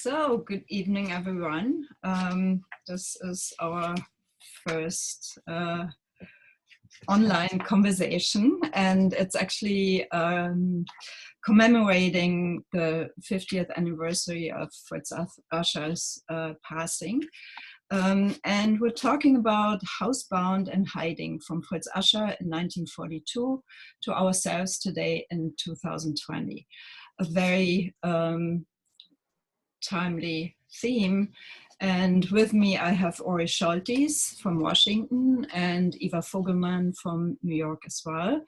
So, good evening, everyone. This is our first online conversation, and it's actually commemorating the 50th anniversary of Fritz Ascher's passing. And we're talking about Housebound and Hiding from Fritz Ascher in 1942 to ourselves today in 2020. A very timely theme. And with me, I have Ori Soltes from Washington and Eva Fogelman from New York as well.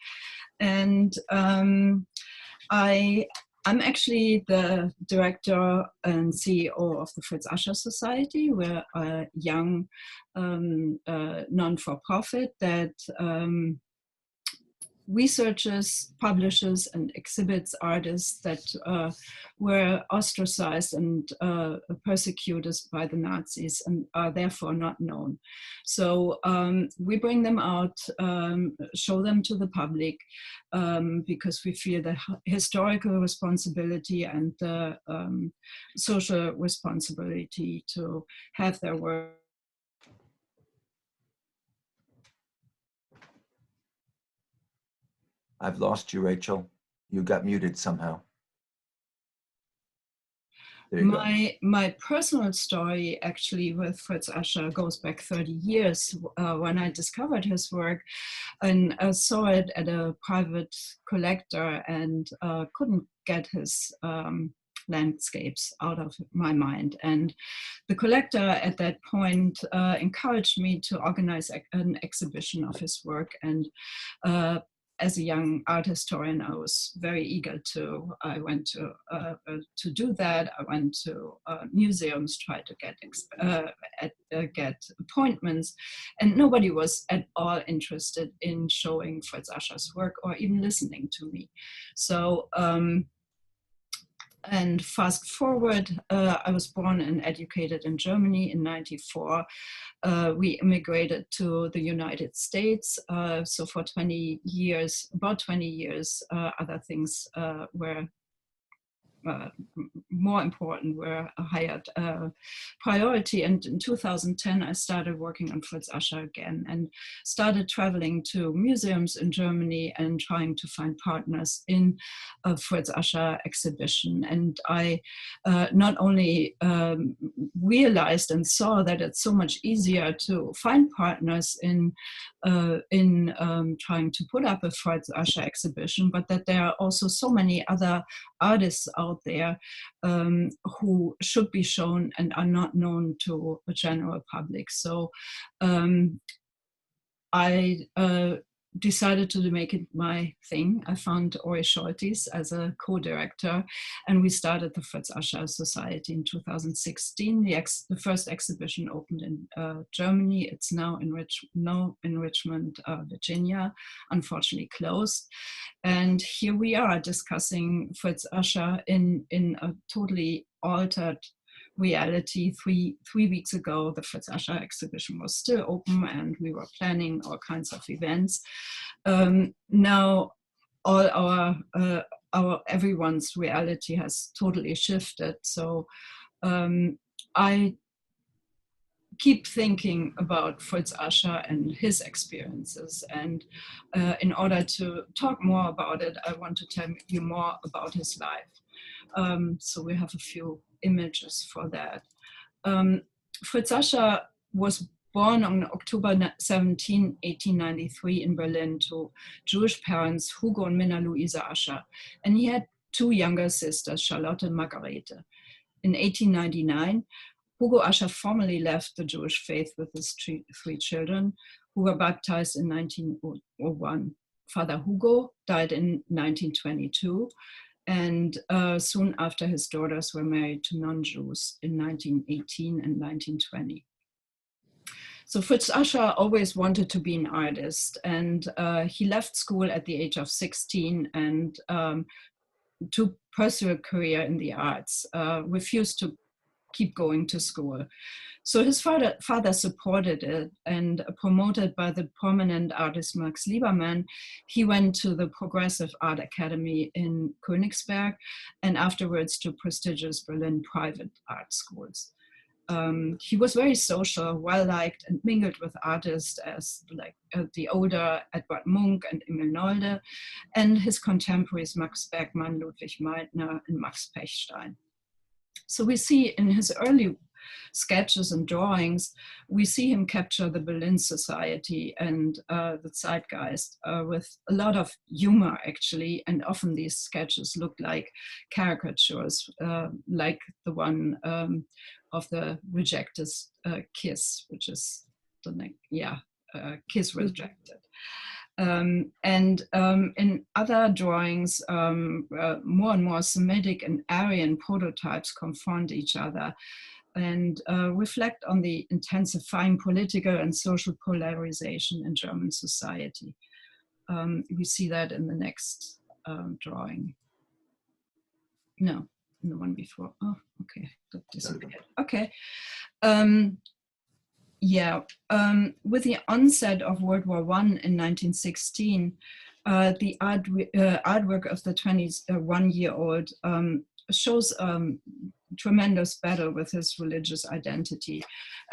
And I'm actually the director and CEO of the Fritz Ascher Society. We're a young non-for-profit that researches, publishes, and exhibits artists that were ostracized and persecuted by the Nazis and are therefore not known. So we bring them out, show them to the public, because we feel the historical responsibility and the social responsibility to have their work. I've lost you, Rachel. You got muted somehow. There you go. My personal story actually with Fritz Ascher goes back 30 years when I discovered his work and saw it at a private collector and couldn't get his landscapes out of my mind. And the collector at that point encouraged me to organize an exhibition of his work. And as a young art historian, I was very eager to. I went to do that. I went to museums, tried to get appointments, and nobody was at all interested in showing Fritz Ascher's work or even listening to me. So. And fast forward, I was born and educated in Germany in '94. We immigrated to the United States. So for 20 years, about 20 years, other things were more important, were a higher priority. And in 2010, I started working on Fritz Ascher again and started traveling to museums in Germany and trying to find partners in a Fritz Ascher exhibition. And I not only realized and saw that it's so much easier to find partners in trying to put up a Fritz Ascher exhibition, but that there are also so many other artists out there who should be shown and are not known to the general public. So I decided to make it my thing. I found Ori Soltes as a co-director, and we started the Fritz Ascher Society in 2016. The first exhibition opened in Germany. It's now in Richmond, Virginia, unfortunately closed. And here we are discussing Fritz Ascher in a totally altered reality. Three weeks ago, the Fritz Ascher exhibition was still open and we were planning all kinds of events. Now all our everyone's reality has totally shifted. So I keep thinking about Fritz Ascher and his experiences. And in order to talk more about it, I want to tell you more about his life. So we have a few images for that. Fritz Ascher was born on October 17, 1893 in Berlin to Jewish parents Hugo and Minna Luise Ascher. And he had two younger sisters, Charlotte and Margarete. In 1899, Hugo Ascher formally left the Jewish faith with his three children, who were baptized in 1901. Father Hugo died in 1922, and soon after his daughters were married to non-Jews in 1918 and 1920. So Fritz Ascher always wanted to be an artist, and he left school at the age of 16 and to pursue a career in the arts, refused to keep going to school. So his father supported it, and promoted by the prominent artist Max Liebermann, he went to the Progressive Art Academy in Königsberg and afterwards to prestigious Berlin private art schools. He was very social, well-liked, and mingled with artists as the older Edvard Munch and Emil Nolde, and his contemporaries Max Bergmann, Ludwig Meitner, and Max Pechstein. So we see in his early sketches and drawings, we see him capture the Berlin society and the zeitgeist with a lot of humor, actually, and often these sketches look like caricatures, like the one of the rejected kiss, which is the kiss rejected. And in other drawings, more and more Semitic and Aryan prototypes confront each other and reflect on the intensifying political and social polarization in German society. We see that in the next drawing. No, in the one before. Oh, okay, that disappeared. Okay. With the onset of World War I in 1916, the artwork of the 21-year-old shows tremendous battle with his religious identity.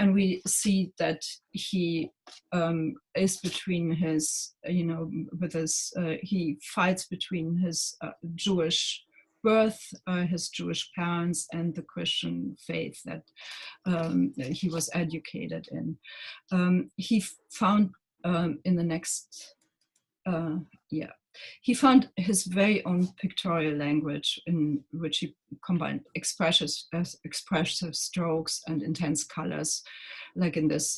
And we see that he is between his, he fights between his Jewish birth, his Jewish parents, and the Christian faith that he was educated in. He found in the next, he found his very own pictorial language in which he combined expressive strokes and intense colors, like in this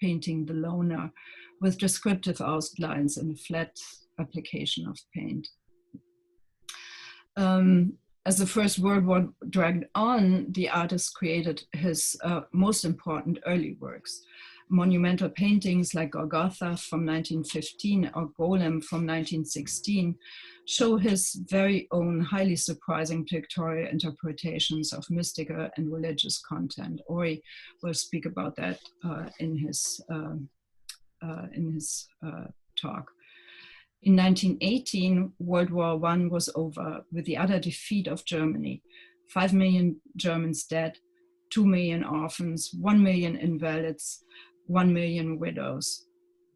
painting, The Loner, with descriptive outlines and flat application of paint. As the First World War dragged on, the artist created his most important early works. Monumental paintings like Golgotha from 1915 or Golem from 1916 show his very own highly surprising pictorial interpretations of mystical and religious content. Ori will speak about that in his talk. In 1918, World War I was over with the utter defeat of Germany. 5 million Germans dead, 2 million orphans, 1 million invalids, 1 million widows.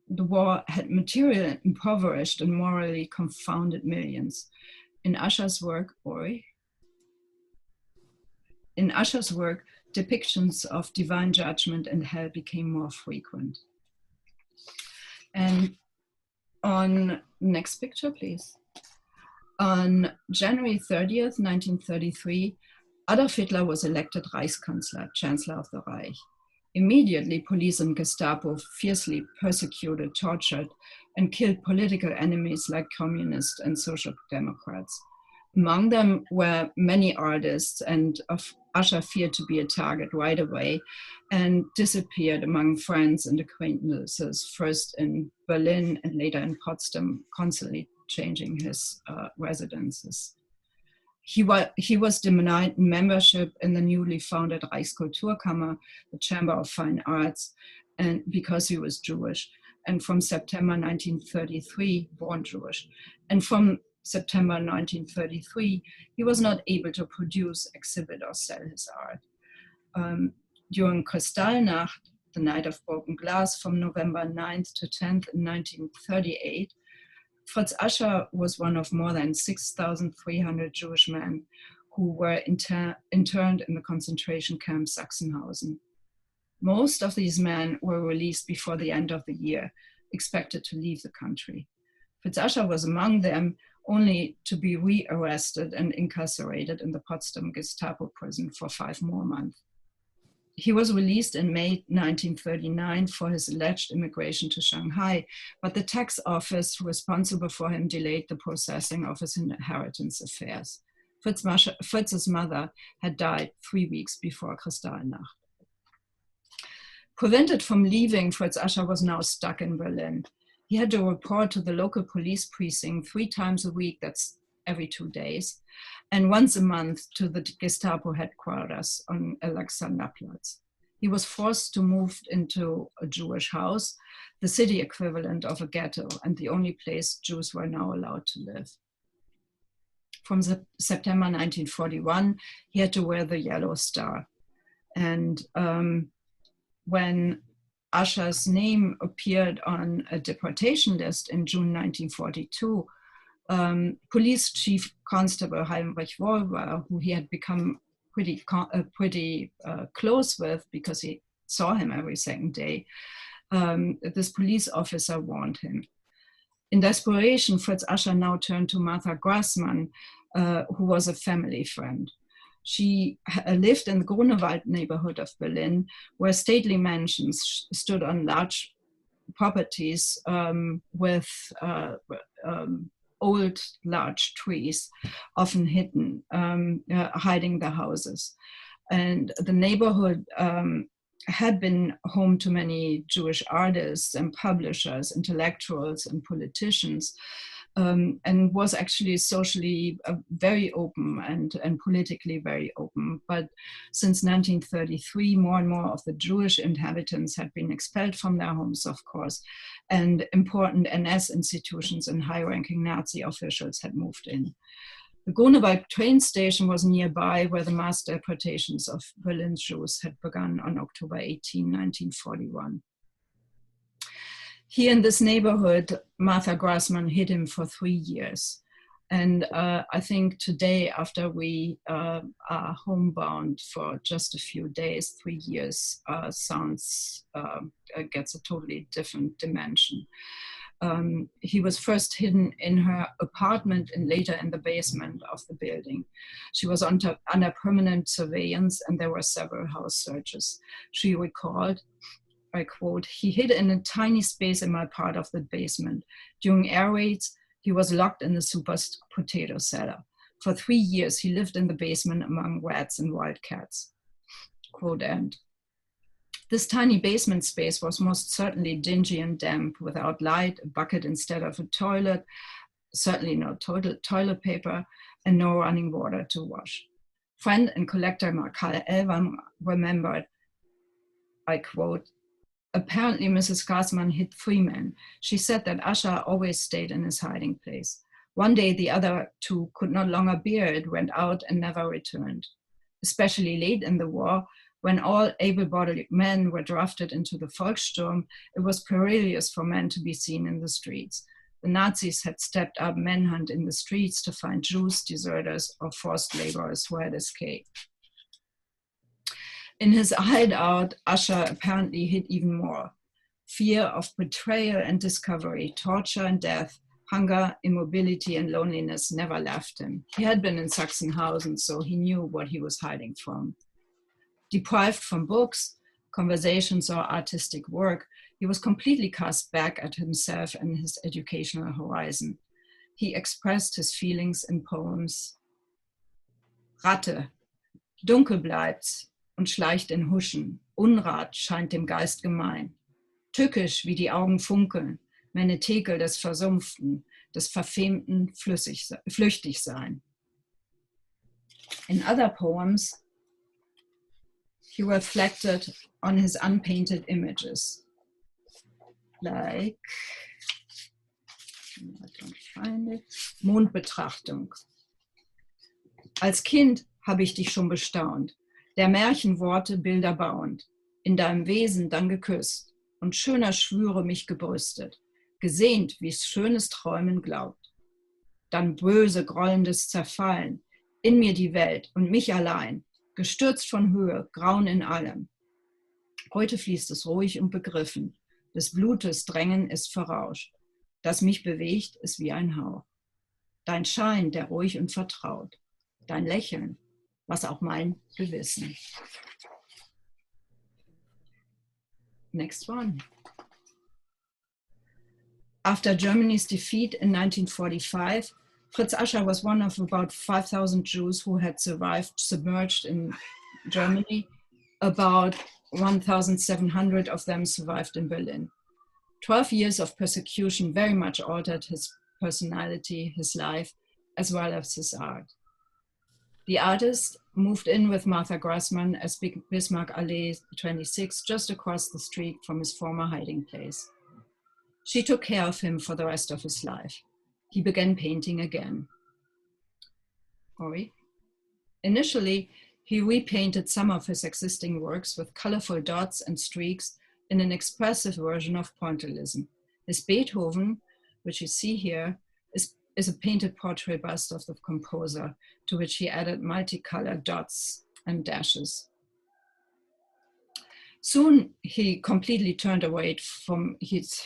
The war had materially impoverished and morally confounded millions. In Ascher's work, depictions of divine judgment and hell became more frequent. And on next picture, please. On January 30th, 1933, Adolf Hitler was elected Reichskanzler, Chancellor of the Reich. Immediately, police and Gestapo fiercely persecuted, tortured, and killed political enemies like communists and social democrats. Among them were many artists, and Ascher feared to be a target right away and disappeared among friends and acquaintances, first in Berlin and later in Potsdam, constantly changing his residences. He was denied membership in the newly founded Reichskulturkammer, the Chamber of Fine Arts, and because he was Jewish, and from September 1933, born Jewish, and from September 1933, he was not able to produce, exhibit, or sell his art. During Kristallnacht, the Night of Broken Glass, from November 9th to 10th in 1938, Fritz Ascher was one of more than 6,300 Jewish men who were interned in the concentration camp Sachsenhausen. Most of these men were released before the end of the year, expected to leave the country. Fritz Ascher was among them, only to be rearrested and incarcerated in the Potsdam Gestapo prison for 5 more months. He was released in May 1939 for his alleged immigration to Shanghai, but the tax office responsible for him delayed the processing of his inheritance affairs. Fritz's mother had died 3 weeks before Kristallnacht. Prevented from leaving, Fritz Ascher was now stuck in Berlin. He had to report to the local police precinct 3 times a week, that's every 2 days, and once a month to the Gestapo headquarters on Alexanderplatz. He was forced to move into a Jewish house, the city equivalent of a ghetto, and the only place Jews were now allowed to live. From September 1941, he had to wear the yellow star. And when Ascher's name appeared on a deportation list in June 1942, Police Chief Constable Heinrich Wolver, who he had become pretty close with because he saw him every second day, this police officer warned him. In desperation, Fritz Ascher now turned to Martha Grassmann, who was a family friend. She lived in the Grunewald neighborhood of Berlin, where stately mansions stood on large properties with old large trees, often hidden, hiding the houses. And the neighborhood had been home to many Jewish artists and publishers, intellectuals and politicians, and was actually socially very open and politically very open. But since 1933, more and more of the Jewish inhabitants had been expelled from their homes, of course, and important NS institutions and high-ranking Nazi officials had moved in. The Grunewald train station was nearby, where the mass deportations of Berlin's Jews had begun on October 18, 1941. Here in this neighborhood, Martha Grassmann hid him for 3 years. And I think today, after we are homebound for just a few days, 3 years gets a totally different dimension. He was first hidden in her apartment and later in the basement of the building. She was under permanent surveillance and there were several house searches. She recalled, I quote, "He hid in a tiny space in my part of the basement. During air raids, he was locked in the super potato cellar. For 3 years, he lived in the basement among rats and wildcats." Quote end. This tiny basement space was most certainly dingy and damp, without light, a bucket instead of a toilet, certainly no toilet paper, and no running water to wash. Friend and collector Karl Elvam remembered, I quote, "Apparently Mrs. Grassmann hid 3 men. She said that Ascher always stayed in his hiding place. One day the other 2 could no longer bear it, went out and never returned. Especially late in the war, when all able-bodied men were drafted into the Volkssturm, it was perilous for men to be seen in the streets. The Nazis had stepped up manhunt in the streets to find Jews, deserters, or forced laborers who had escaped." In his hideout, Ascher apparently hid even more. Fear of betrayal and discovery, torture and death, hunger, immobility, and loneliness never left him. He had been in Sachsenhausen, so he knew what he was hiding from. Deprived from books, conversations, or artistic work, he was completely cast back at himself and his educational horizon. He expressed his feelings in poems. Ratte, dunkel bleibt's und schleicht in Huschen, Unrat scheint dem Geist gemein. Tückisch wie die Augen funkeln, Menetekel des Versumpften, des verfemten Flüchtigsein. In other poems, he reflected on his unpainted images, like, I don't find it, Mondbetrachtung. Als Kind habe ich dich schon bestaunt, der Märchenworte Bilder bauend, in deinem Wesen dann geküsst und schöner Schwüre mich gebrüstet, gesehnt, wie's schönes Träumen glaubt. Dann böse, grollendes Zerfallen, in mir die Welt und mich allein, gestürzt von Höhe, Grauen in allem. Heute fließt es ruhig und begriffen, des Blutes Drängen ist verrauscht. Das mich bewegt, ist wie ein Hauch. Dein Schein, der ruhig und vertraut. Dein Lächeln, was auch mein Gewissen. Next one. After Germany's defeat in 1945, Fritz Ascher was one of about 5,000 Jews who had survived submerged in Germany. About 1,700 of them survived in Berlin. 12 years of persecution very much altered his personality, his life, as well as his art. The artist moved in with Martha Grassmann as Bismarck Allee 26, just across the street from his former hiding place. She took care of him for the rest of his life. He began painting again. Ori? Initially, he repainted some of his existing works with colorful dots and streaks in an expressive version of pointillism. His Beethoven, which you see here, is a painted portrait bust of the composer, to which he added multicolored dots and dashes. Soon, he completely turned away from his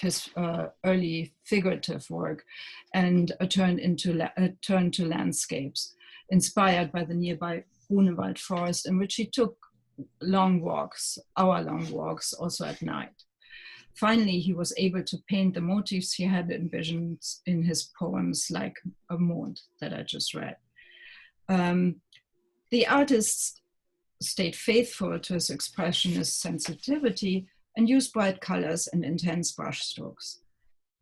early figurative work and turned to landscapes, inspired by the nearby Grunewald forest, in which he took long walks, hour-long walks, also at night. Finally, he was able to paint the motifs he had envisioned in his poems, like a Mond that I just read. The artist stayed faithful to his expressionist sensitivity and used bright colors and intense brushstrokes.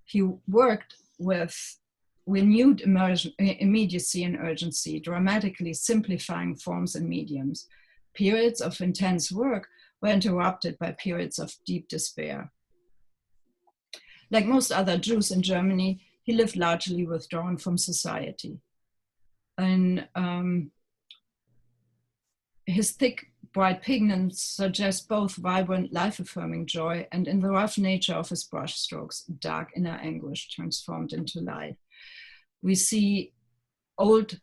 He worked with renewed immediacy and urgency, dramatically simplifying forms and mediums. Periods of intense work were interrupted by periods of deep despair. Like most other Jews in Germany, he lived largely withdrawn from society. And his thick, bright pigments suggest both vibrant, life-affirming joy and, in the rough nature of his brushstrokes, dark inner anguish transformed into light. We see old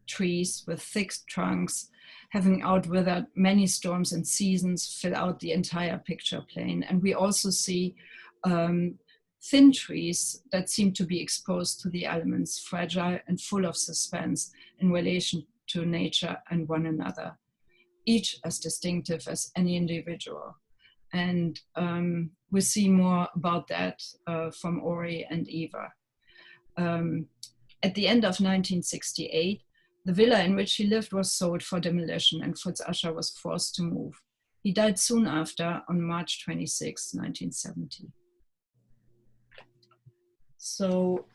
trees with thick trunks having outwithered many storms and seasons fill out the entire picture plane. And we also see thin trees that seem to be exposed to the elements, fragile and full of suspense in relation to nature and one another, each as distinctive as any individual. And we'll see more about that from Ori and Eva. At the end of 1968, the villa in which he lived was sold for demolition and Fritz Ascher was forced to move. He died soon after on March 26, 1970. So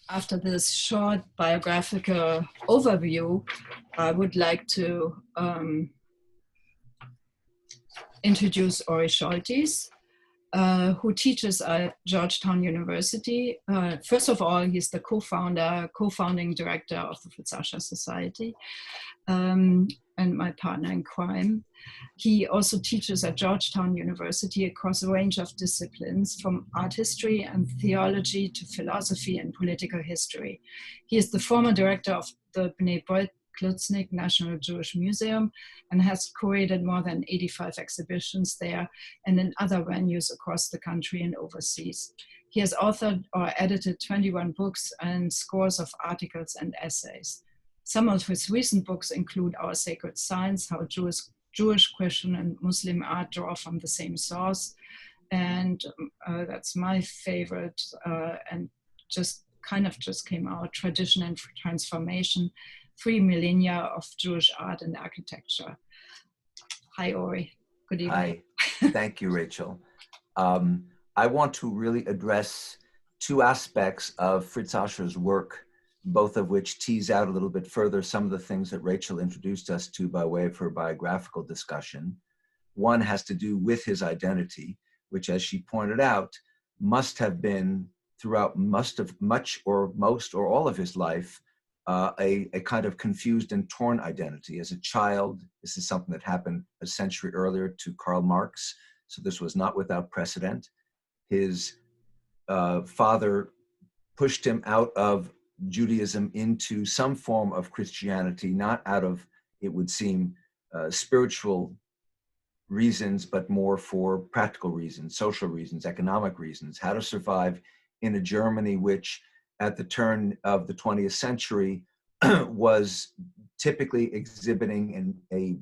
after this short biographical overview, I would like to introduce Ori Soltes, who teaches at Georgetown University. First of all, he's the co-founding director of the Fritz Ascher Society, and my partner in crime. He also teaches at Georgetown University across a range of disciplines, from art history and theology to philosophy and political history. He is the former director of the Bnei Brit Klutznik National Jewish Museum and has curated more than 85 exhibitions there and in other venues across the country and overseas. He has authored or edited 21 books and scores of articles and essays. Some of his recent books include Our Sacred Science, How Jewish, Christian, and Muslim art draw from the same source. And that's my favorite and just came out, Tradition and Transformation, 3 Millennia of Jewish Art and Architecture. Hi, Ori. Good evening. Hi. Thank you, Rachel. I want to really address two aspects of Fritz Ascher's work, both of which tease out a little bit further some of the things that Rachel introduced us to by way of her biographical discussion. One has to do with his identity, which, as she pointed out, must have been throughout much or most or all of his life, a kind of confused and torn identity. As a child, this is something that happened a century earlier to Karl Marx, so this was not without precedent. His father pushed him out of Judaism into some form of Christianity, not out of, it would seem, spiritual reasons, but more for practical reasons, social reasons, economic reasons, how to survive in a Germany which at the turn of the 20th century was typically exhibiting a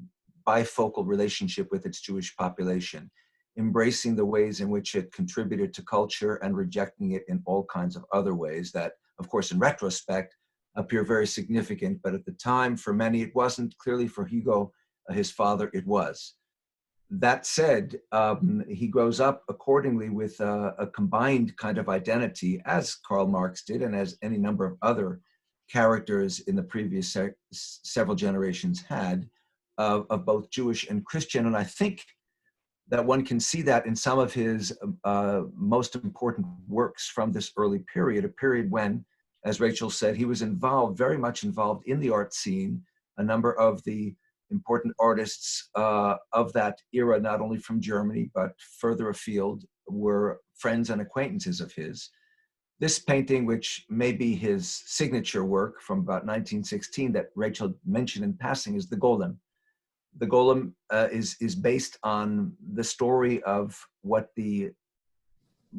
bifocal relationship with its Jewish population, embracing the ways in which it contributed to culture and rejecting it in all kinds of other ways that, of course, in retrospect, appear very significant, but at the time, for many, it wasn't. Clearly for Hugo, his father, it was. That said, he grows up accordingly with a combined kind of identity, as Karl Marx did, and as any number of other characters in the previous several generations had of both Jewish and Christian. And I think that one can see that in some of his most important works from this early period, a period when, as Rachel said, he was involved, very much involved in the art scene. A number of the important artists of that era, not only from Germany, but further afield, were friends and acquaintances of his. This painting, which may be his signature work from about 1916 that Rachel mentioned in passing, is the Golem. The Golem is based on the story of what the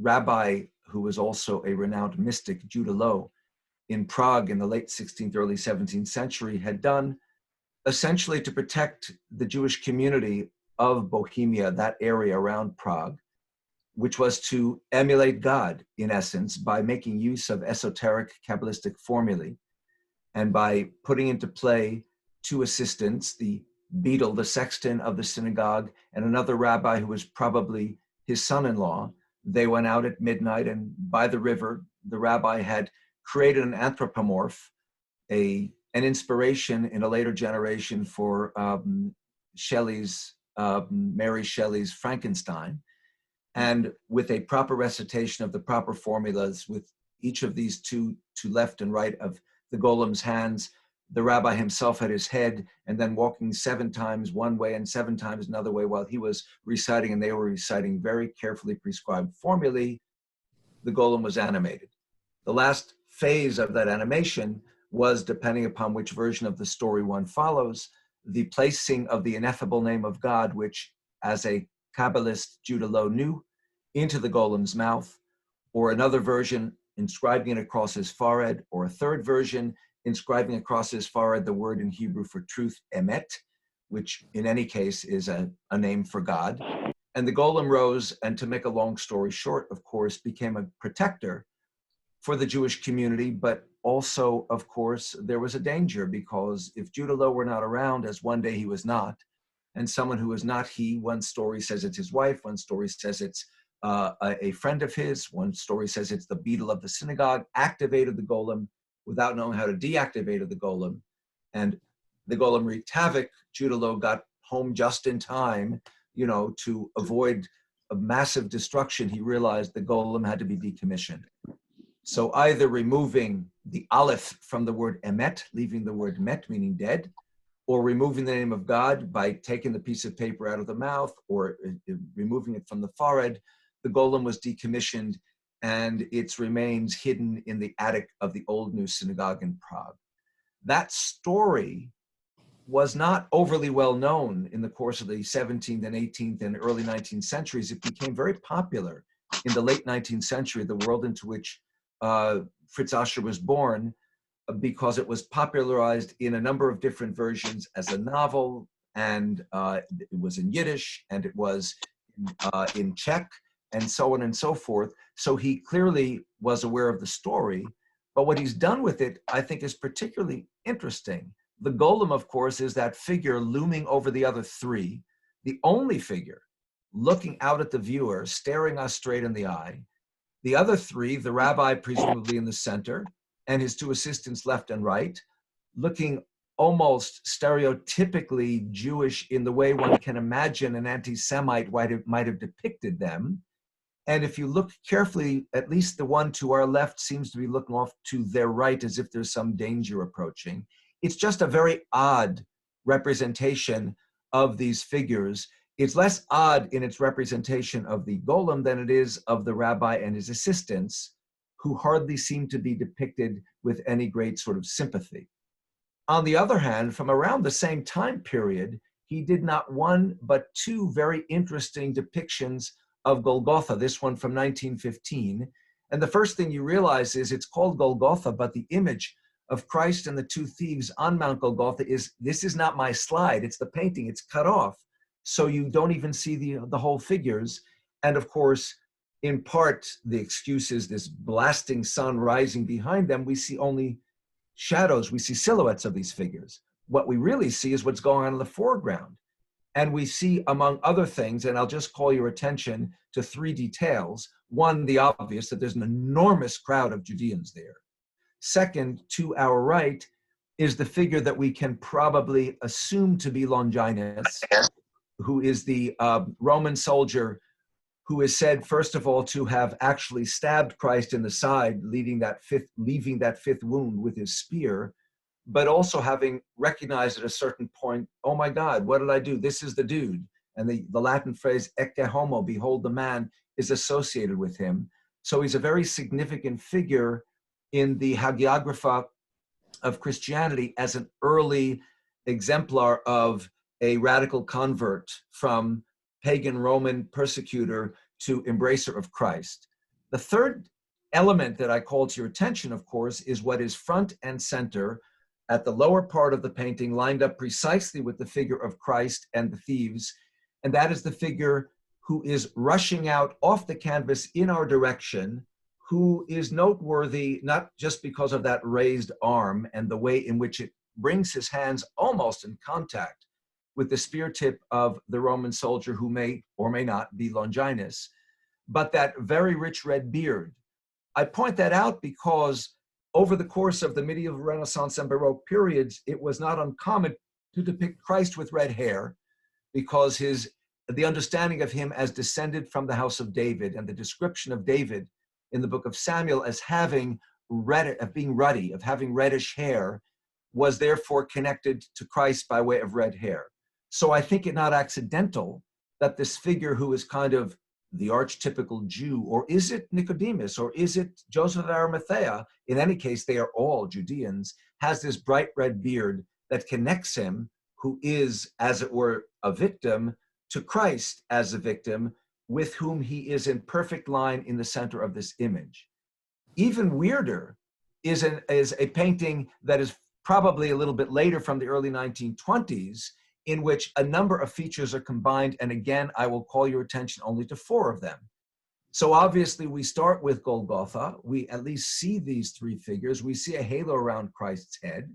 rabbi, who was also a renowned mystic, Judah Loew, in Prague in the late 16th, early 17th century, had done essentially to protect the Jewish community of Bohemia, that area around Prague, which was to emulate God, in essence, by making use of esoteric Kabbalistic formulae and by putting into play two assistants, the beadle, the sexton of the synagogue, and another rabbi who was probably his son-in-law. They went out at midnight, and by the river, the rabbi had created an anthropomorph, an inspiration in a later generation for Mary Shelley's Frankenstein. And with a proper recitation of the proper formulas, with each of these two to left and right of the golem's hands, the rabbi himself at his head, and then walking 7 times one way and 7 times another way while he was reciting, and they were reciting very carefully prescribed formulae, the golem was animated. The last phase of that animation was, depending upon which version of the story one follows, the placing of the ineffable name of God, which, as a Kabbalist Judah Loew knew, into the golem's mouth, or another version inscribing it across his forehead, or a third version inscribing across his forehead the word in Hebrew for truth, emet, which in any case is a name for God. And the golem rose, and to make a long story short, of course, became a protector for the Jewish community, but also, of course, there was a danger, because if Judah Loew were not around, as one day he was not, and someone who is not he, one story says it's his wife, one story says it's a friend of his, one story says it's the beadle of the synagogue, activated the golem without knowing how to deactivate the golem. And the golem wreaked havoc. Judah Loew got home just in time, to avoid a massive destruction. He realized the golem had to be decommissioned. So either removing the aleph from the word emet, leaving the word met, meaning dead, or removing the name of God by taking the piece of paper out of the mouth, or removing it from the forehead, the golem was decommissioned, and its remains hidden in the attic of the Old New Synagogue in Prague. That story was not overly well known in the course of the 17th and 18th and early 19th centuries. It became very popular in the late 19th century, the world into which Fritz Ascher was born, because it was popularized in a number of different versions as a novel, and it was in Yiddish, and it was in Czech, and so on and so forth. So he clearly was aware of the story, but what he's done with it, I think, is particularly interesting. The golem, of course, is that figure looming over the other 3, the only figure looking out at the viewer, staring us straight in the eye. The other 3, the rabbi presumably in the center, and his 2 assistants left and right, looking almost stereotypically Jewish in the way one can imagine an anti-Semite might have depicted them. And if you look carefully, at least the one to our left seems to be looking off to their right as if there's some danger approaching. It's just a very odd representation of these figures. It's less odd in its representation of the golem than it is of the rabbi and his assistants, who hardly seem to be depicted with any great sort of sympathy. On the other hand, from around the same time period, he did not 1, but 2 very interesting depictions of Golgotha, this one from 1915. And the first thing you realize is it's called Golgotha, but the image of Christ and the 2 thieves on Mount Golgotha this is not my slide, it's the painting, it's cut off. So you don't even see the whole figures. And of course, in part, the excuse is this blasting sun rising behind them. We see only shadows, we see silhouettes of these figures. What we really see is what's going on in the foreground. And we see, among other things, and I'll just call your attention to 3 details. 1, the obvious, that there's an enormous crowd of Judeans there. Second, to our right, is the figure that we can probably assume to be Longinus, who is the Roman soldier who is said, first of all, to have actually stabbed Christ in the side, leaving that fifth wound with his spear, but also having recognized at a certain point, oh my God, what did I do? This is the dude. And the Latin phrase, ecce homo, behold the man, is associated with him. So he's a very significant figure in the hagiographa of Christianity as an early exemplar of a radical convert from pagan Roman persecutor to embracer of Christ. The third element that I call to your attention, of course, is what is front and center at the lower part of the painting, lined up precisely with the figure of Christ and the thieves, and that is the figure who is rushing out off the canvas in our direction, who is noteworthy not just because of that raised arm and the way in which it brings his hands almost in contact with the spear tip of the Roman soldier who may or may not be Longinus, but that very rich red beard. I point that out because over the course of the medieval Renaissance and Baroque periods, it was not uncommon to depict Christ with red hair, because the understanding of him as descended from the house of David and the description of David in the book of Samuel as having being ruddy, of having reddish hair, was therefore connected to Christ by way of red hair. So I think it not accidental that this figure who is kind of the archetypical Jew, or is it Nicodemus, or is it Joseph of Arimathea? In any case, they are all Judeans, has this bright red beard that connects him, who is, as it were, a victim, to Christ as a victim, with whom he is in perfect line in the center of this image. Even weirder is a painting that is probably a little bit later, from the early 1920s, in which a number of features are combined. And again, I will call your attention only to 4 of them. So obviously we start with Golgotha. We at least see these 3 figures. We see a halo around Christ's head.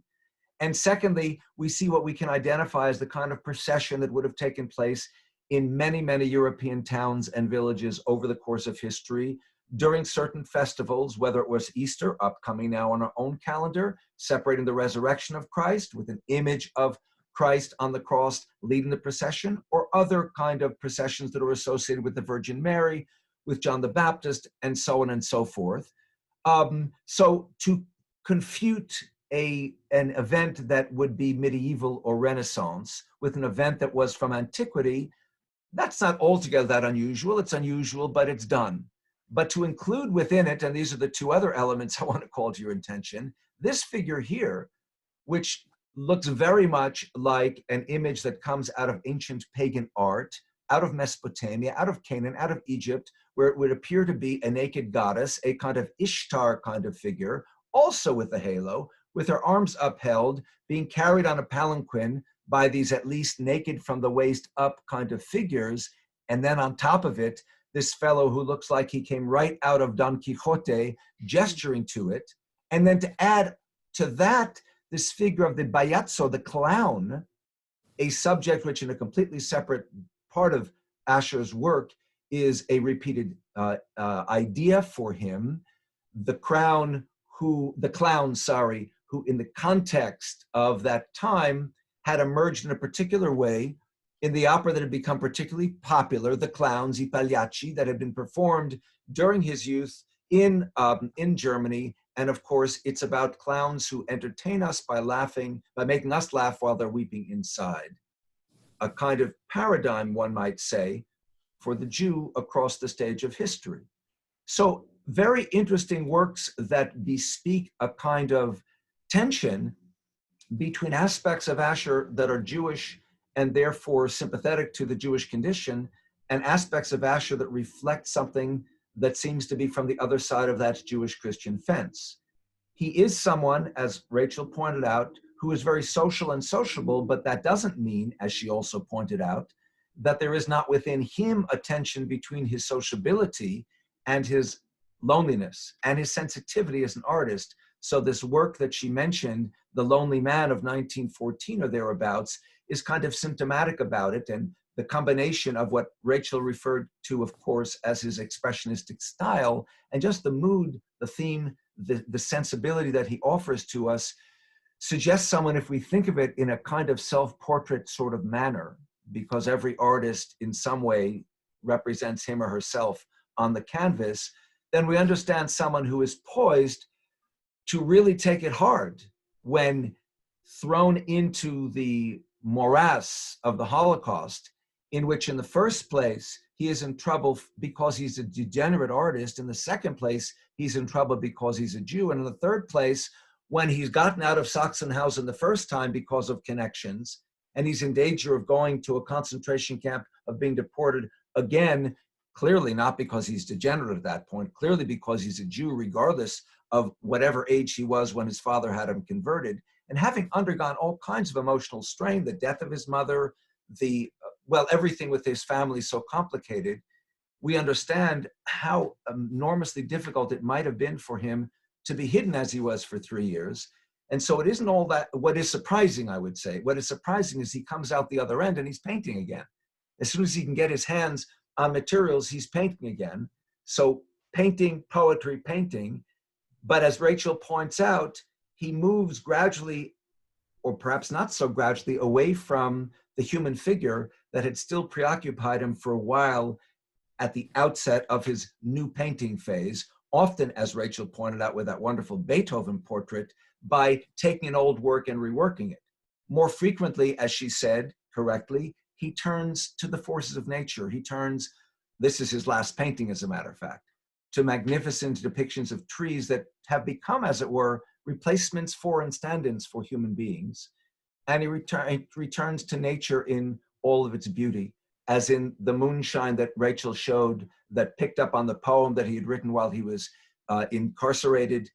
And secondly, we see what we can identify as the kind of procession that would have taken place in many, many European towns and villages over the course of history during certain festivals, whether it was Easter, upcoming now on our own calendar, separating the resurrection of Christ with an image of Christ on the cross leading the procession, or other kind of processions that are associated with the Virgin Mary, with John the Baptist, and so on and so forth. So to confute an event that would be medieval or Renaissance with an event that was from antiquity, that's not altogether that unusual. It's unusual, but it's done. But to include within it, and these are the 2 other elements I want to call to your attention, this figure here, which looks very much like an image that comes out of ancient pagan art, out of Mesopotamia, out of Canaan, out of Egypt, where it would appear to be a naked goddess, a kind of Ishtar kind of figure, also with a halo, with her arms upheld, being carried on a palanquin by these at least naked from the waist up kind of figures. And then on top of it, this fellow who looks like he came right out of Don Quixote, gesturing to it. And then to add to that, this figure of the Baiazzo, the clown, a subject which in a completely separate part of Ascher's work is a repeated idea for him. The clown, who in the context of that time had emerged in a particular way in the opera that had become particularly popular, the clowns, I Pagliacci, that had been performed during his youth in Germany. And of course, it's about clowns who entertain us by making us laugh while they're weeping inside. A kind of paradigm, one might say, for the Jew across the stage of history. So very interesting works that bespeak a kind of tension between aspects of Ascher that are Jewish and therefore sympathetic to the Jewish condition, and aspects of Ascher that reflect something that seems to be from the other side of that Jewish-Christian fence. He is someone, as Rachel pointed out, who is very social and sociable, but that doesn't mean, as she also pointed out, that there is not within him a tension between his sociability and his loneliness and his sensitivity as an artist. So this work that she mentioned, The Lonely Man of 1914 or thereabouts, is kind of symptomatic about it. And the combination of what Rachel referred to, of course, as his expressionistic style, and just the mood, the theme, the sensibility that he offers to us suggests someone, if we think of it in a kind of self-portrait sort of manner, because every artist in some way represents him or herself on the canvas, then we understand someone who is poised to really take it hard when thrown into the morass of the Holocaust, in which in the first place, he is in trouble because he's a degenerate artist. In the second place, he's in trouble because he's a Jew. And in the third place, when he's gotten out of Sachsenhausen the first time because of connections, and he's in danger of going to a concentration camp, of being deported again, clearly not because he's degenerate at that point, clearly because he's a Jew, regardless of whatever age he was when his father had him converted, and having undergone all kinds of emotional strain, the death of his mother, everything with his family so complicated, we understand how enormously difficult it might have been for him to be hidden as he was for 3 years. And so it isn't all that. What is surprising, I would say, what is surprising is he comes out the other end and he's painting again. As soon as he can get his hands on materials, he's painting again. So painting, poetry, painting. But as Rachel points out, he moves gradually, or perhaps not so gradually, away from the human figure that had still preoccupied him for a while at the outset of his new painting phase, often, as Rachel pointed out with that wonderful Beethoven portrait, by taking an old work and reworking it. More frequently, as she said correctly, he turns to the forces of nature. He turns, this is his last painting, as a matter of fact, to magnificent depictions of trees that have become, as it were, replacements for and stand-ins for human beings. And he returns to nature in all of its beauty, as in the moonshine that Rachel showed, that picked up on the poem that he had written while he was incarcerated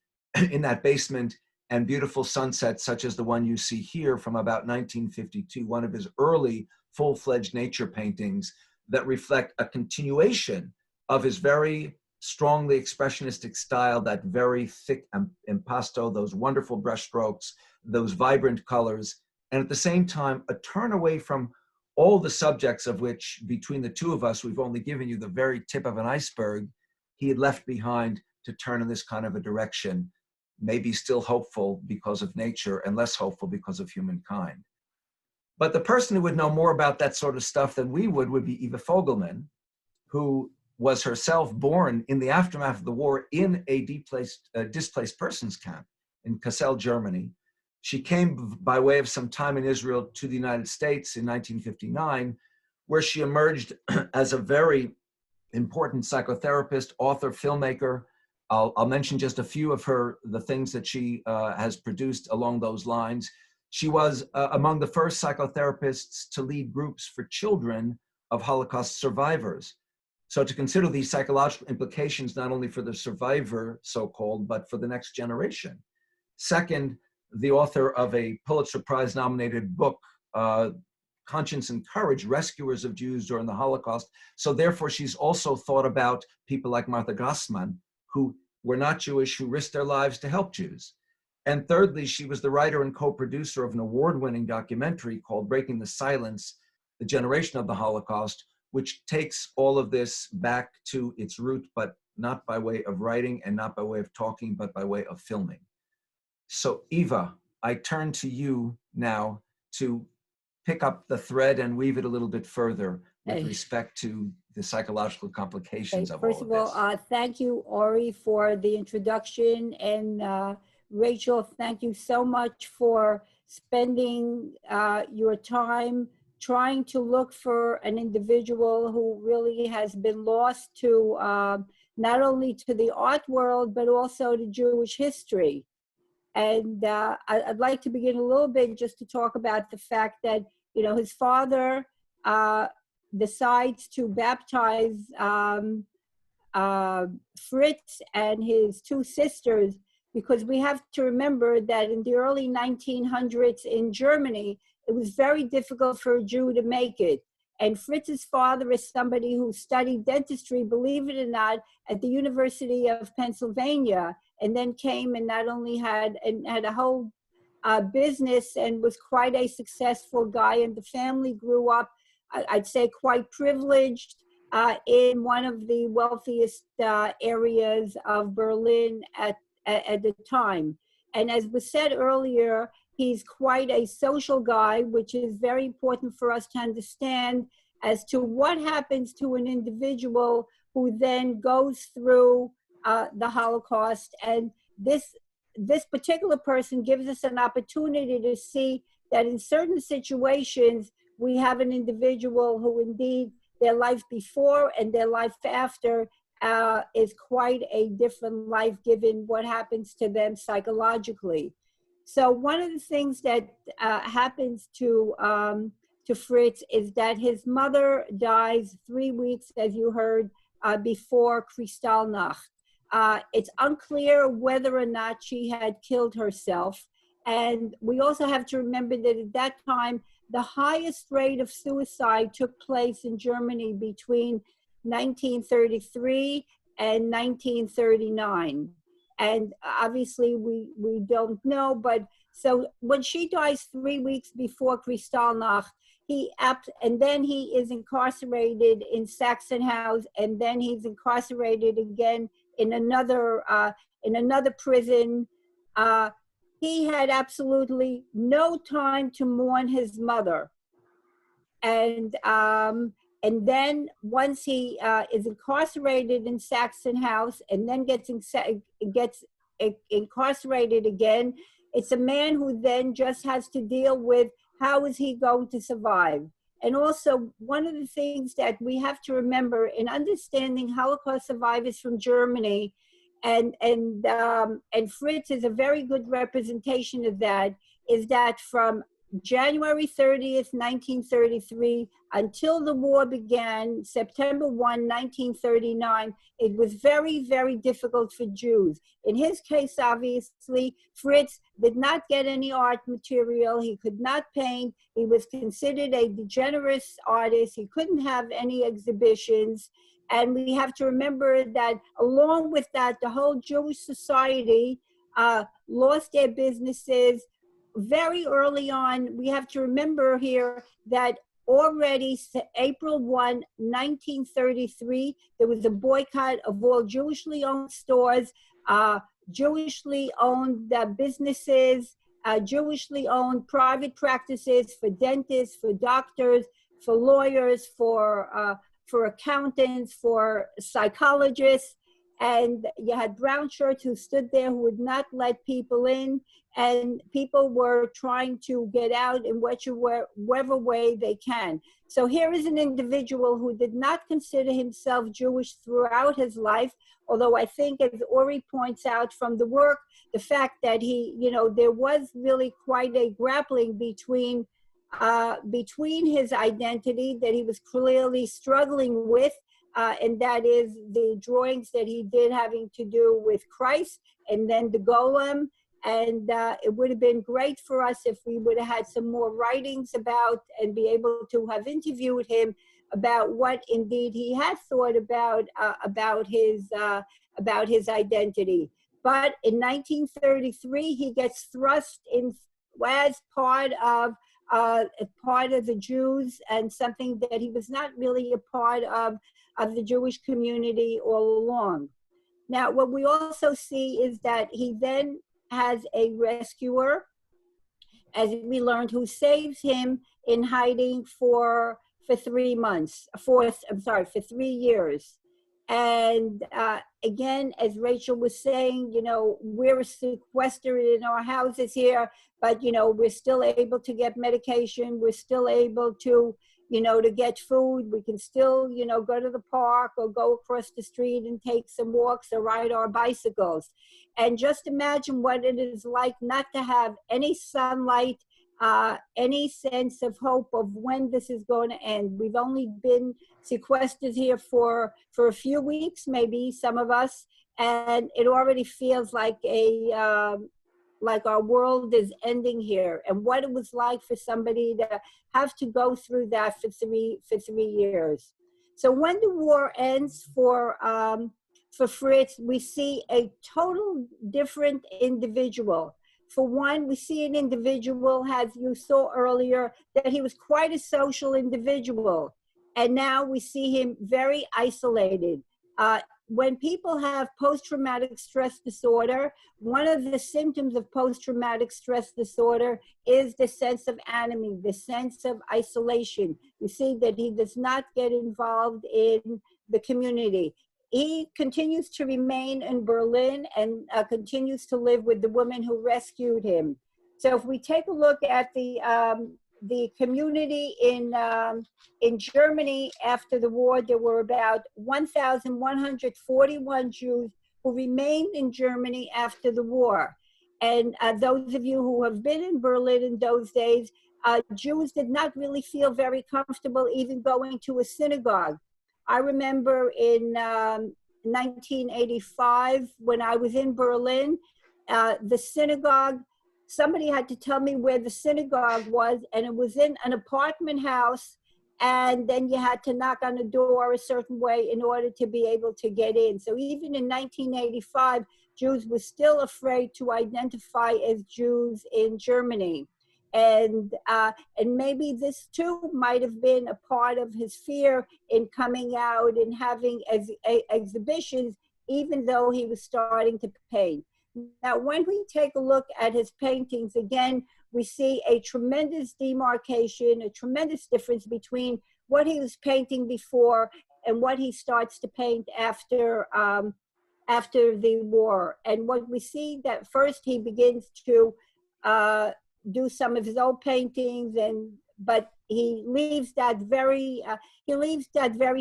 in that basement, and beautiful sunsets such as the one you see here from about 1952, one of his early full-fledged nature paintings that reflect a continuation of his very strongly expressionistic style, that very thick impasto, those wonderful brush strokes, those vibrant colors, and at the same time, a turn away from all the subjects of which, between the two of us, we've only given you the very tip of an iceberg, he had left behind to turn in this kind of a direction, maybe still hopeful because of nature and less hopeful because of humankind. But the person who would know more about that sort of stuff than we would be Eva Fogelman, who was herself born in the aftermath of the war in a displaced persons camp in Kassel, Germany. She came by way of some time in Israel to the United States in 1959, where she emerged as a very important psychotherapist, author, filmmaker. I'll mention just a few of the things that she has produced along those lines. She was among the first psychotherapists to lead groups for children of Holocaust survivors. So to consider these psychological implications, not only for the survivor, so-called, but for the next generation. Second, the author of a Pulitzer Prize nominated book, Conscience and Courage, Rescuers of Jews During the Holocaust. So therefore, she's also thought about people like Martha Grassmann, who were not Jewish, who risked their lives to help Jews. And thirdly, she was the writer and co-producer of an award-winning documentary called Breaking the Silence, The Generation of the Holocaust, which takes all of this back to its root, but not by way of writing and not by way of talking, but by way of filming. So Eva, I turn to you now to pick up the thread and weave it a little bit further with respect to the psychological complications of all of this. First of all, thank you, Ori, for the introduction. And Rachel, thank you so much for spending your time trying to look for an individual who really has been lost to not only to the art world, but also to Jewish history. And I'd like to begin a little bit just to talk about the fact that, you know, his father decides to baptize Fritz and his two sisters, because we have to remember that in the early 1900s in Germany, it was very difficult for a Jew to make it. And Fritz's father is somebody who studied dentistry, believe it or not, at the University of Pennsylvania, and then came and not only had a whole business and was quite a successful guy. And the family grew up, I'd say, quite privileged in one of the wealthiest areas of Berlin at the time. And as was said earlier, he's quite a social guy, which is very important for us to understand as to what happens to an individual who then goes through the Holocaust. And this particular person gives us an opportunity to see that in certain situations, we have an individual who indeed their life before and their life after is quite a different life given what happens to them psychologically. So one of the things that happens to Fritz is that his mother dies 3 weeks, as you heard, before Kristallnacht. It's unclear whether or not she had killed herself. And we also have to remember that at that time, the highest rate of suicide took place in Germany between 1933 and 1939. And obviously we don't know, but so when she dies 3 weeks before Kristallnacht, and then he is incarcerated in Sachsenhausen, and then he's incarcerated again in another prison. He had absolutely no time to mourn his mother. And then once he is incarcerated in Sachsenhausen and then gets incarcerated again, it's a man who then just has to deal with how is he going to survive. And also, one of the things that we have to remember in understanding Holocaust survivors from Germany, and Fritz is a very good representation of that, is that from January 30th, 1933, until the war began, September 1, 1939, it was very, very difficult for Jews. In his case, obviously, Fritz did not get any art material. He could not paint. He was considered a degenerate artist. He couldn't have any exhibitions. And we have to remember that along with that, the whole Jewish society lost their businesses. Very early on, we have to remember here that already April 1, 1933, there was a boycott of all Jewishly owned stores, Jewishly owned businesses, Jewishly owned private practices for dentists, for doctors, for lawyers, for accountants, for psychologists. And you had brown shirts who stood there who would not let people in, and people were trying to get out in whatever way they can. So here is an individual who did not consider himself Jewish throughout his life, although I think, as Ori points out from the work, the fact that there was really quite a grappling between his identity that he was clearly struggling with, and that is the drawings that he did having to do with Christ and then the golem. And it would have been great for us if we would have had some more writings about and be able to have interviewed him about what indeed he had thought about his identity. But in 1933, he gets thrust in as part of the Jews, and something that he was not really a part of the Jewish community all along. Now, what we also see is that he then has a rescuer, as we learned, who saves him in hiding for 3 months, for 3 years. And again, as Rachel was saying, we're sequestered in our houses here, but, we're still able to get medication. We're still able to, to get food. We can still, go to the park or go across the street and take some walks or ride our bicycles. And just imagine what it is like not to have any sunlight, any sense of hope of when this is going to end. We've only been sequestered here for a few weeks, maybe some of us, and it already feels like like our world is ending here. And what it was like for somebody to have to go through that for 3 years. So when the war ends for Fritz, we see a total different individual. For one, we see an individual, as you saw earlier, that he was quite a social individual. And now we see him very isolated. when people have post-traumatic stress disorder, one of the symptoms of post-traumatic stress disorder is the sense of anomie, the sense of isolation. You see that he does not get involved in the community. He continues to remain in Berlin and continues to live with the woman who rescued him. So if we take a look at the community in Germany after the war, there were about 1,141 Jews who remained in Germany after the war. And those of you who have been in Berlin in those days, Jews did not really feel very comfortable even going to a synagogue. I remember in 1985, when I was in Berlin, the synagogue, somebody had to tell me where the synagogue was, and it was in an apartment house, and then you had to knock on the door a certain way in order to be able to get in. So even in 1985, Jews were still afraid to identify as Jews in Germany. And maybe this too might have been a part of his fear in coming out and having exhibitions, even though he was starting to paint. Now, when we take a look at his paintings, again, we see a tremendous demarcation, a tremendous difference between what he was painting before and what he starts to paint after the war. And what we see that first he begins to do some of his old paintings, but he leaves that very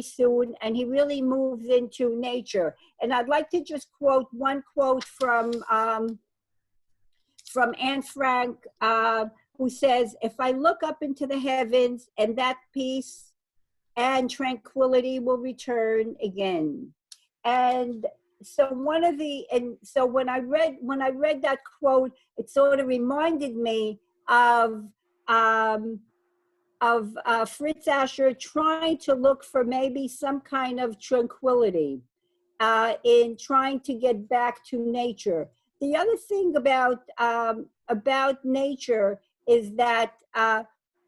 soon, and he really moves into nature. And I'd like to just quote one quote from Anne Frank, who says, "If I look up into the heavens, and that peace and tranquility will return again." And so when I read that quote, it sort of reminded me of Fritz Ascher trying to look for maybe some kind of tranquility in trying to get back to nature. The other thing about nature is that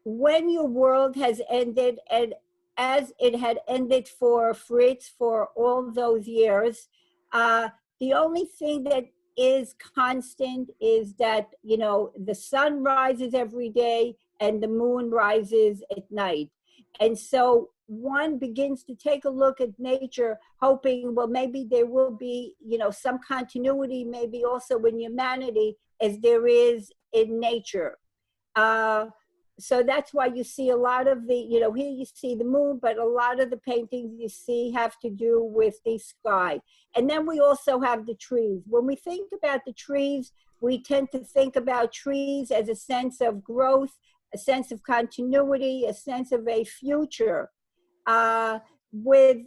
when your world has ended, and as it had ended for Fritz for all those years, the only thing that is constant is that, you know, the sun rises every day and the moon rises at night. And so one begins to take a look at nature, hoping, well, maybe there will be, you know, some continuity, maybe also in humanity as there is in nature. So that's why you see a lot of the, you know, here you see the moon, but a lot of the paintings you see have to do with the sky. And then we also have the trees. When we think about the trees, we tend to think about trees as a sense of growth, a sense of continuity, a sense of a future. With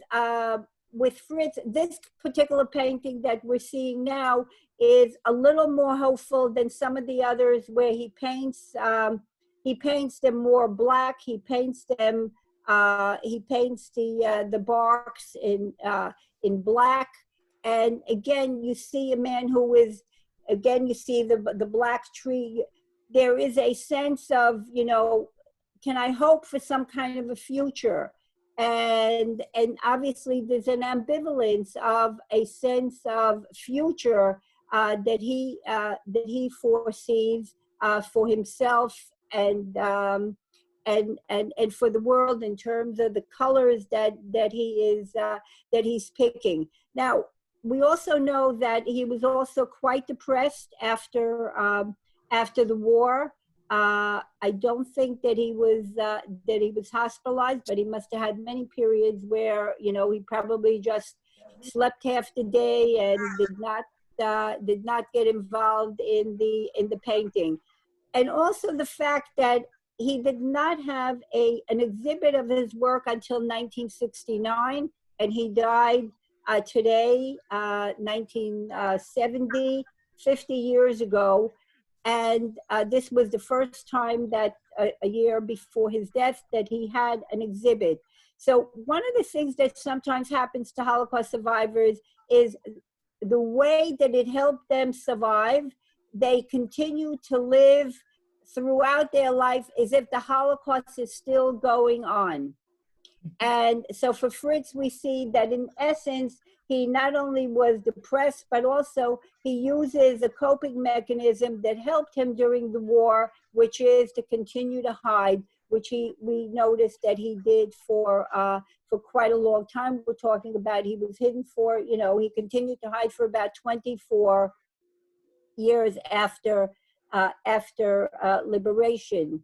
Fritz, this particular painting that we're seeing now is a little more hopeful than some of the others, where he paints them more black. He paints them. He paints the barks in black. And again, you see a man who is. Again, you see the black tree. There is a sense of, you know, can I hope for some kind of a future? And obviously there's an ambivalence of a sense of future that he foresees for himself and for the world in terms of the colors that he's picking. Now, we also know that he was also quite depressed after the war. I don't think that he was hospitalized, but he must have had many periods where, you know, he probably just slept half the day and did not get involved in the painting. And also the fact that he did not have an exhibit of his work until 1969, and he died today, 1970, 50 years ago. And this was the first time that a year before his death that he had an exhibit. So one of the things that sometimes happens to Holocaust survivors is the way that it helped them survive. They continue to live throughout their life as if the Holocaust is still going on. And so for Fritz, we see that in essence, he not only was depressed, but also he uses a coping mechanism that helped him during the war, which is to continue to hide, which we noticed that he did for quite a long time. We're talking about he was hidden for, he continued to hide for about 24 years after liberation,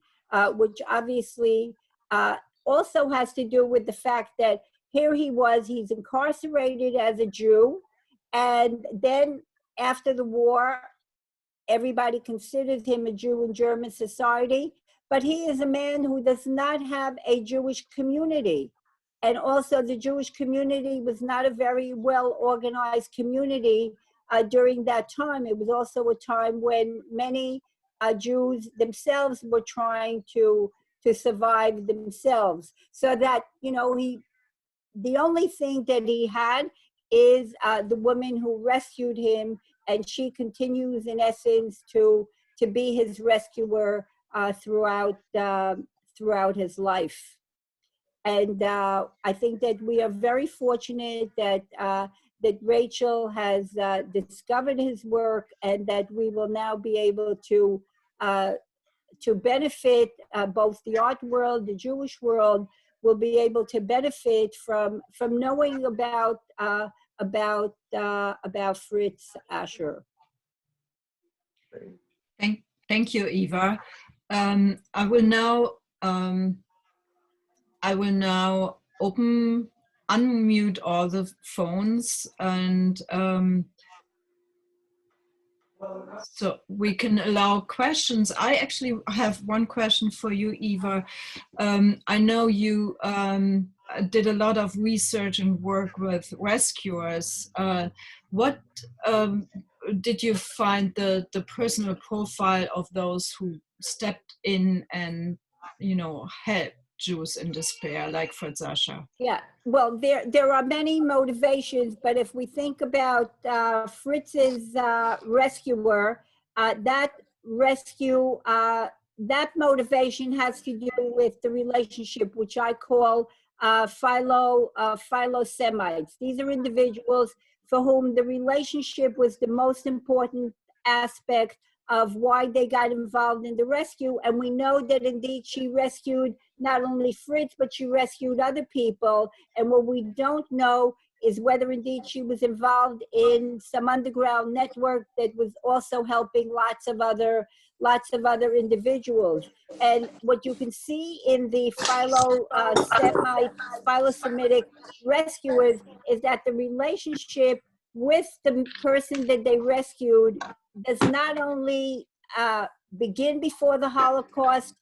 which obviously also has to do with the fact that here he's incarcerated as a Jew, and then after the war, everybody considers him a Jew in German society, but he is a man who does not have a Jewish community. And also the Jewish community was not a very well organized community during that time. It was also a time when many Jews themselves were trying to survive themselves. So that, the only thing that he had is the woman who rescued him, and she continues in essence to be his rescuer throughout his life. And I think that we are very fortunate that Rachel has discovered his work, and that we will now be able to benefit both the art world, the Jewish world, will be able to benefit from knowing about Fritz Ascher. Thank you, Eva. I will now unmute all the phones, and so we can allow questions. I actually have one question for you, Eva. I know you did a lot of research and work with rescuers. What did you find the personal profile of those who stepped in and, helped Jews in despair, like Fritz Ascher? Yeah, well, there are many motivations, but if we think about Fritz's rescuer, that motivation has to do with the relationship, which I call philo-Semites. These are individuals for whom the relationship was the most important aspect of why they got involved in the rescue. And we know that indeed she rescued not only Fritz, but she rescued other people. And what we don't know is whether indeed she was involved in some underground network that was also helping lots of other individuals. And what you can see in the philo-Semitic rescuers is that the relationship with the person that they rescued does not only begin before the Holocaust,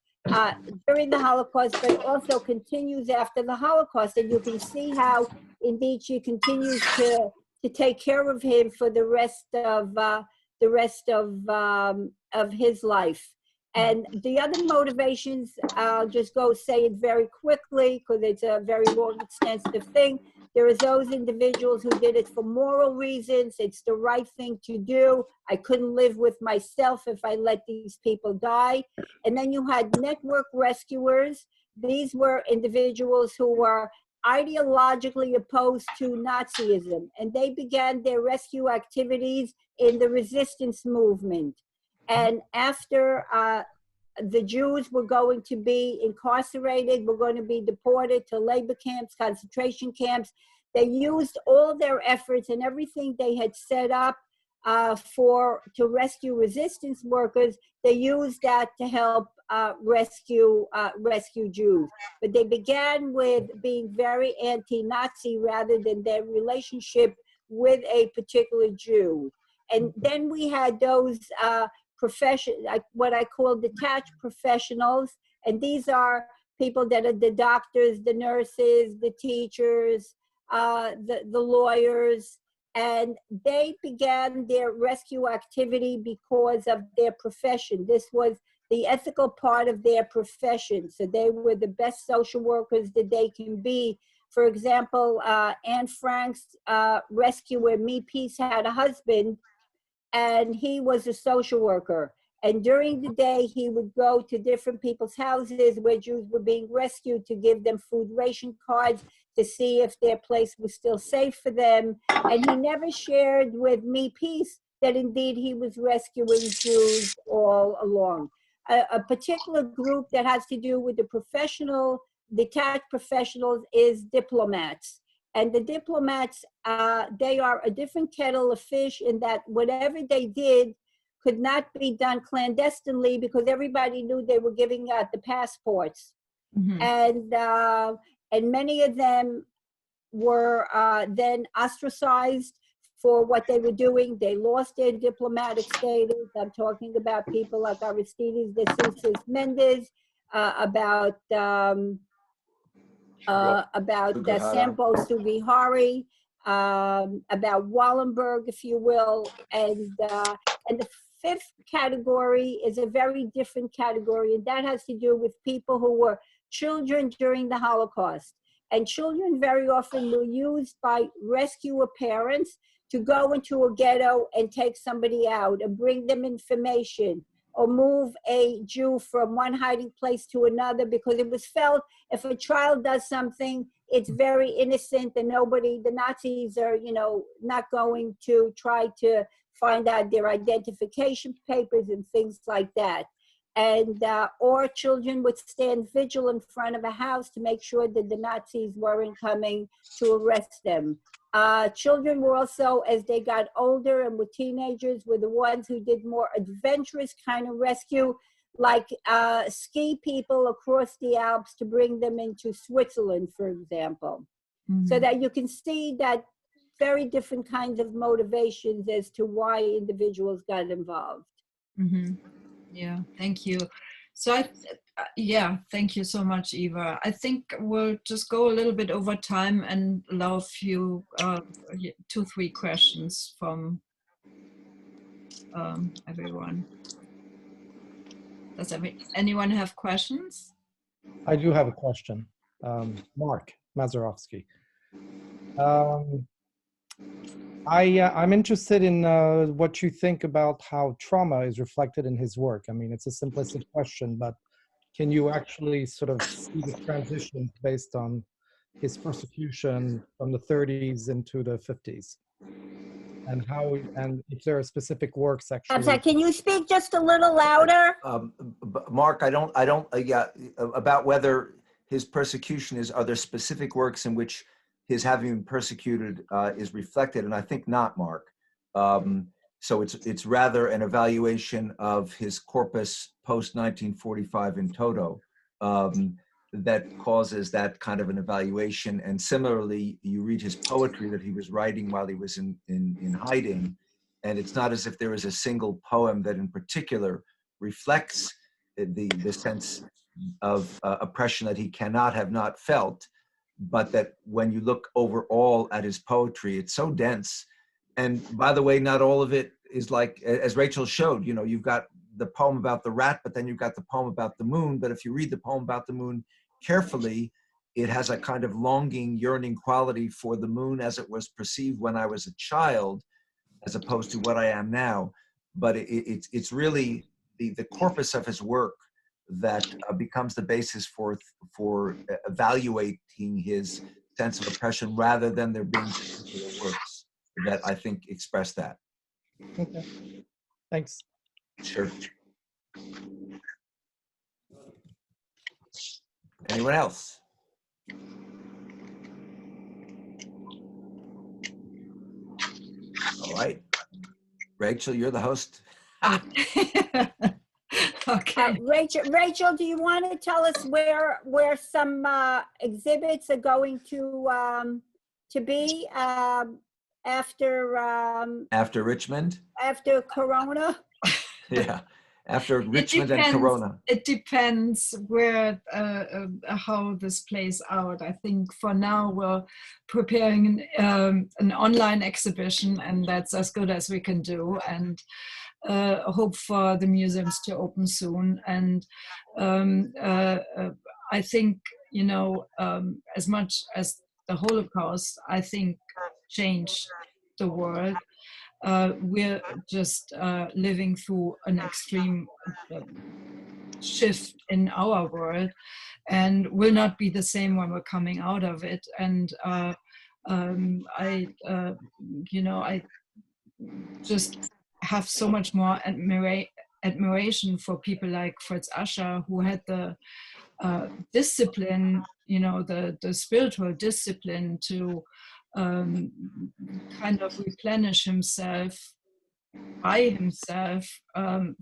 during the Holocaust, but also continues after the Holocaust. And you can see how indeed she continues to take care of him for the rest of his life. And the other motivations, I'll just go say it very quickly because it's a very long, extensive thing. There is those individuals who did it for moral reasons. It's the right thing to do. I couldn't live with myself if I let these people die. And then you had network rescuers. These were individuals who were ideologically opposed to Nazism, and they began their rescue activities in the resistance movement. And after the Jews were going to be incarcerated, were going to be deported to labor camps, concentration camps, they used all their efforts and everything they had set up to rescue resistance workers. They used that to help rescue Jews. But they began with being very anti-Nazi rather than their relationship with a particular Jew. And then we had those what I call detached professionals, and these are people that are the doctors, the nurses, the teachers, the lawyers, and they began their rescue activity because of their profession. This was the ethical part of their profession, so they were the best social workers that they can be. For example, Anne Frank's rescuer, Me Peace, had a husband, and he was a social worker. And during the day, he would go to different people's houses where Jews were being rescued to give them food ration cards to see if their place was still safe for them. And he never shared with me peace that indeed he was rescuing Jews all along. A particular group that has to do with the professional, detached professionals is diplomats. And the diplomats, they are a different kettle of fish in that whatever they did could not be done clandestinely because everybody knew they were giving out the passports. And many of them were then ostracized for what they were doing. They lost their diplomatic status. I'm talking about people like Aristides de Sousa Mendes, about Sampo Sugihari, about Wallenberg, if you will, and the fifth category is a very different category, and that has to do with people who were children during the Holocaust. And children very often were used by rescuer parents to go into a ghetto and take somebody out and bring them information or move a Jew from one hiding place to another, because it was felt if a child does something, it's very innocent and the Nazis are, not going to try to find out their identification papers and things like that. And or children would stand vigil in front of a house to make sure that the Nazis weren't coming to arrest them. Children were also, as they got older and were teenagers, were the ones who did more adventurous kind of rescue, like ski people across the Alps to bring them into Switzerland, for example. So that you can see that very different kinds of motivations as to why individuals got involved. Yeah, thank you. So thank you so much, Eva. I think we'll just go a little bit over time and allow a few, 2-3 questions from everyone. Does anyone have questions? I do have a question. Mark Mazerovsky. I'm interested in what you think about how trauma is reflected in his work. I mean, it's a simplistic question, but can you actually sort of see the transition based on his persecution from the 30s into the 50s? And if there are specific works actually. I'm sorry, can you speak just a little louder? Mark, I don't, about whether his persecution are there specific works in which his having been persecuted is reflected, and I think not, Mark. So it's rather an evaluation of his corpus post-1945 in toto that causes that kind of an evaluation. And similarly, you read his poetry that he was writing while he was in hiding, and it's not as if there is a single poem that in particular reflects the sense of oppression that he cannot have not felt, but that when you look overall at his poetry, it's so dense. And by the way, not all of it is like, as Rachel showed, you've got the poem about the rat, but then you've got the poem about the moon. But if you read the poem about the moon carefully, it has a kind of longing, yearning quality for the moon as it was perceived when I was a child, as opposed to what I am now. But it's really the corpus of his work that becomes the basis for evaluating his sense of oppression, rather than there being particular works that I think express that. Okay, thanks. Sure. Anyone else? All right. Rachel, you're the host. Okay. Rachel, do you want to tell us where some exhibits are going to be after Richmond? After Corona? Yeah, after Richmond and Corona. It depends where how this plays out. I think for now we're preparing an online exhibition, and that's as good as we can do, and hope for the museums to open soon. And I think, as much as the Holocaust, I think, changed the world. we're just living through an extreme shift in our world, and will not be the same when we're coming out of it. And I just have so much more admiration for people like Fritz Ascher, who had the discipline, the spiritual discipline to kind of replenish himself by himself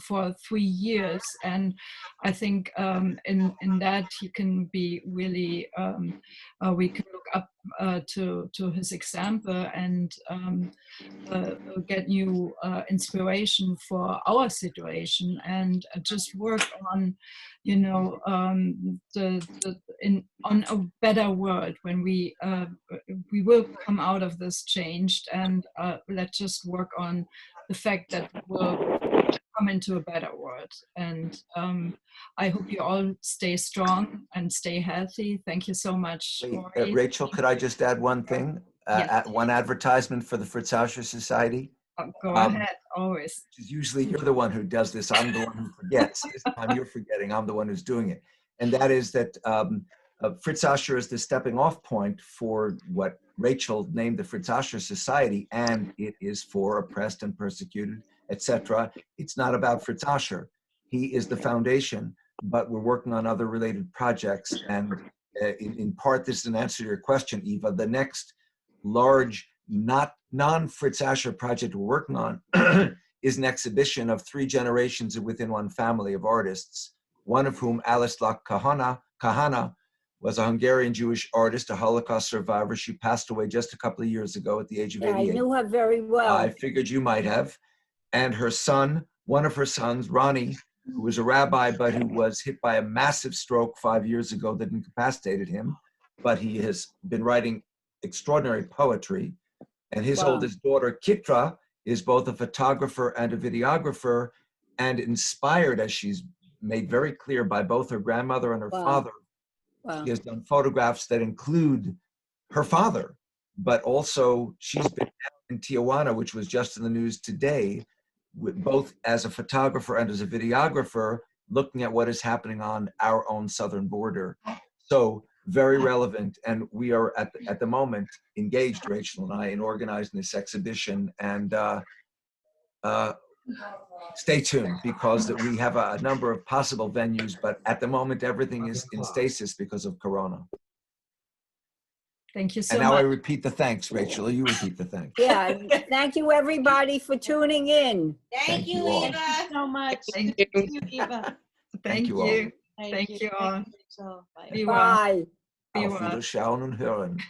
for 3 years. And I think in that he can be really, we can look up to his example and get new inspiration for our situation, and just work on, on a better world when we will come out of this changed, and let's just work on the fact that we'll come into a better world. And I hope you all stay strong and stay healthy. Thank you so much. Wait, Rachel, could I just add one thing? Yes. One advertisement for the Fritz Ascher Society. Go ahead, always. Usually you're the one who does this. I'm the one who forgets. This time you're forgetting. I'm the one who's doing it. And that is that Fritz Ascher is the stepping off point for what Rachel named the Fritz Ascher Society, and it is for oppressed and persecuted, etc. It's not about Fritz Ascher. He is the foundation, but we're working on other related projects. And in part, this is an answer to your question, Eva. The next large, non-Fritz Ascher project we're working on is an exhibition of 3 generations within one family of artists, one of whum, Alisla Kahana, was a Hungarian Jewish artist, a Holocaust survivor. She passed away just a couple of years ago at the age of 88. I knew her very well. I figured you might have. And her son, one of her sons, Ronnie, who was a rabbi, but who was hit by a massive stroke 5 years ago that incapacitated him. But he has been writing extraordinary poetry. And his oldest daughter, Kitra, is both a photographer and a videographer, and inspired, as she's made very clear, by both her grandmother and her father. She has done photographs that include her father, but also she's been down in Tijuana, which was just in the news today, with both as a photographer and as a videographer, looking at what is happening on our own southern border. So very relevant. And we are at the moment engaged, Rachel and I, in organizing this exhibition. And stay tuned, because that we have a number of possible venues, but at the moment everything is in stasis because of Corona. Thank you so much. And now much. I repeat the thanks, Rachel. You repeat the thanks. Yeah, thank you everybody for tuning in. Thank you, Eva. Thank you so much. Thank you, Eva. Thank you. All. Thank you all. Bye. Be well. Bye. Be Auf well. Wiederschauen und hören.